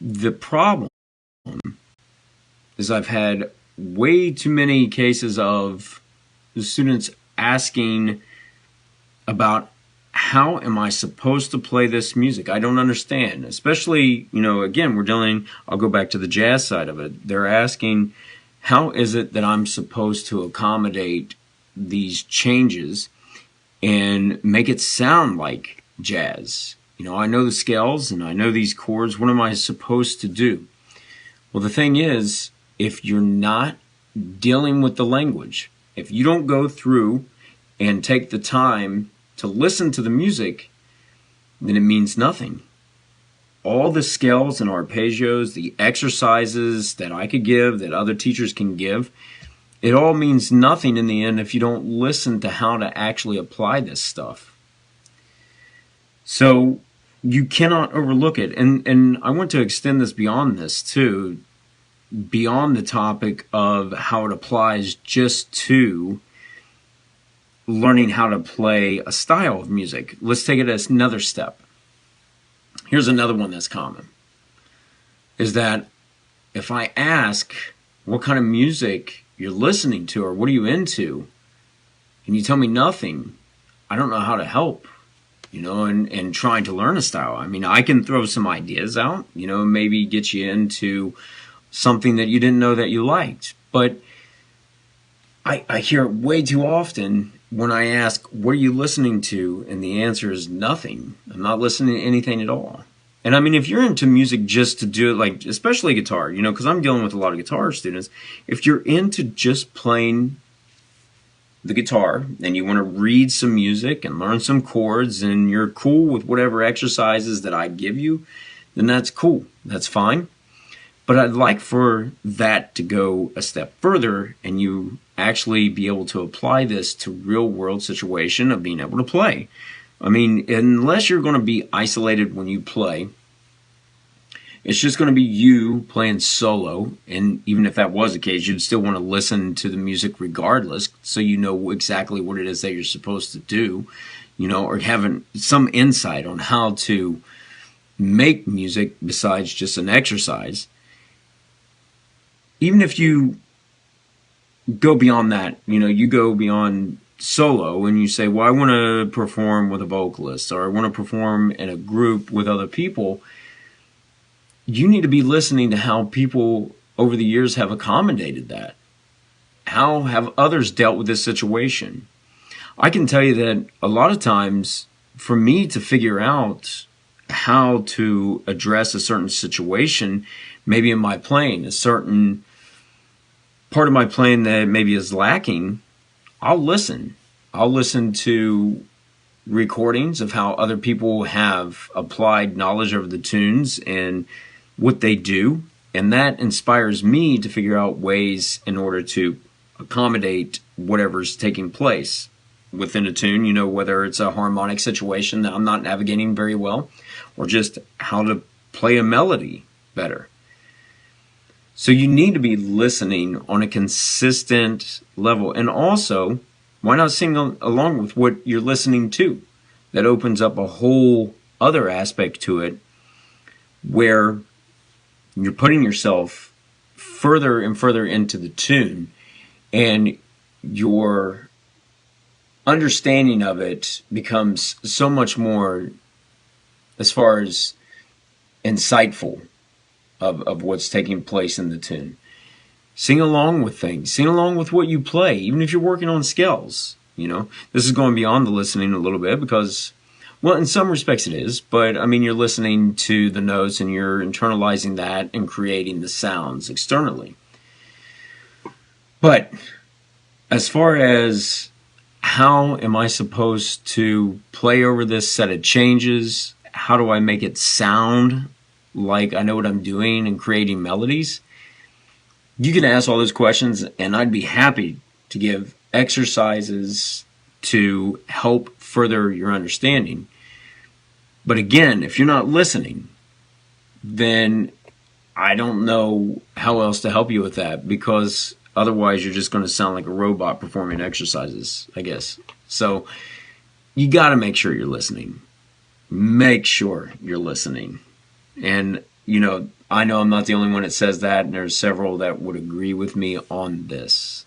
The problem is I've had way too many cases of the students asking about how am I supposed to play this music? I don't understand. Especially, again, I'll go back to the jazz side of it. They're asking, how is it that I'm supposed to accommodate these changes and make it sound like jazz? I know the scales and I know these chords. What am I supposed to do? Well, the thing is, if you're not dealing with the language, if you don't go through and take the time to listen to the music, then it means nothing. All the scales and arpeggios, the exercises that I could give, that other teachers can give, it all means nothing in the end if you don't listen to how to actually apply this stuff. So you cannot overlook it. And I want to extend this beyond this too, beyond the topic of how it applies just to learning how to play a style of music. Let's take it as another step. Here's another one that's common, is that if I ask what kind of music you're listening to or what are you into, and you tell me nothing, I don't know how to help, and trying to learn a style. I mean, I can throw some ideas out, maybe get you into something that you didn't know that you liked. But I hear it way too often when I ask, what are you listening to? And the answer is nothing. I'm not listening to anything at all. And I mean, if you're into music just to do it, like especially guitar, because I'm dealing with a lot of guitar students, if you're into just playing the guitar and you want to read some music and learn some chords and you're cool with whatever exercises that I give you, then that's cool. That's fine. But I'd like for that to go a step further and you actually be able to apply this to real world situation of being able to play. I mean, unless you're going to be isolated when you play, it's just going to be you playing solo. And even if that was the case, you'd still want to listen to the music regardless, so you know exactly what it is that you're supposed to do, or having some insight on how to make music besides just an exercise. Even if you go beyond that, you go beyond solo and you say, well, I want to perform with a vocalist or I want to perform in a group with other people, you need to be listening to how people over the years have accommodated that. How have others dealt with this situation? I can tell you that a lot of times for me to figure out how to address a certain situation, maybe in my playing, a certain part of my playing that maybe is lacking, I'll listen. I'll listen to recordings of how other people have applied knowledge over the tunes and what they do, and that inspires me to figure out ways in order to accommodate whatever's taking place within a tune, whether it's a harmonic situation that I'm not navigating very well, or just how to play a melody better. So you need to be listening on a consistent level. And also, why not sing along with what you're listening to? That opens up a whole other aspect to it where you're putting yourself further and further into the tune, and your understanding of it becomes so much more, as far as insightful, of what's taking place in the tune. Sing along with things. Sing along with what you play, even if you're working on scales. This is going beyond the listening a little bit because, well, in some respects it is, but I mean, you're listening to the notes and you're internalizing that and creating the sounds externally. But as far as how am I supposed to play over this set of changes, how do I make it sound like I know what I'm doing and creating melodies, you can ask all those questions and I'd be happy to give exercises to help further your understanding. But again, if you're not listening, then I don't know how else to help you with that, because otherwise you're just going to sound like a robot performing exercises, I guess. So you got to make sure you're listening. Make sure you're listening. And, I know I'm not the only one that says that, and there's several that would agree with me on this.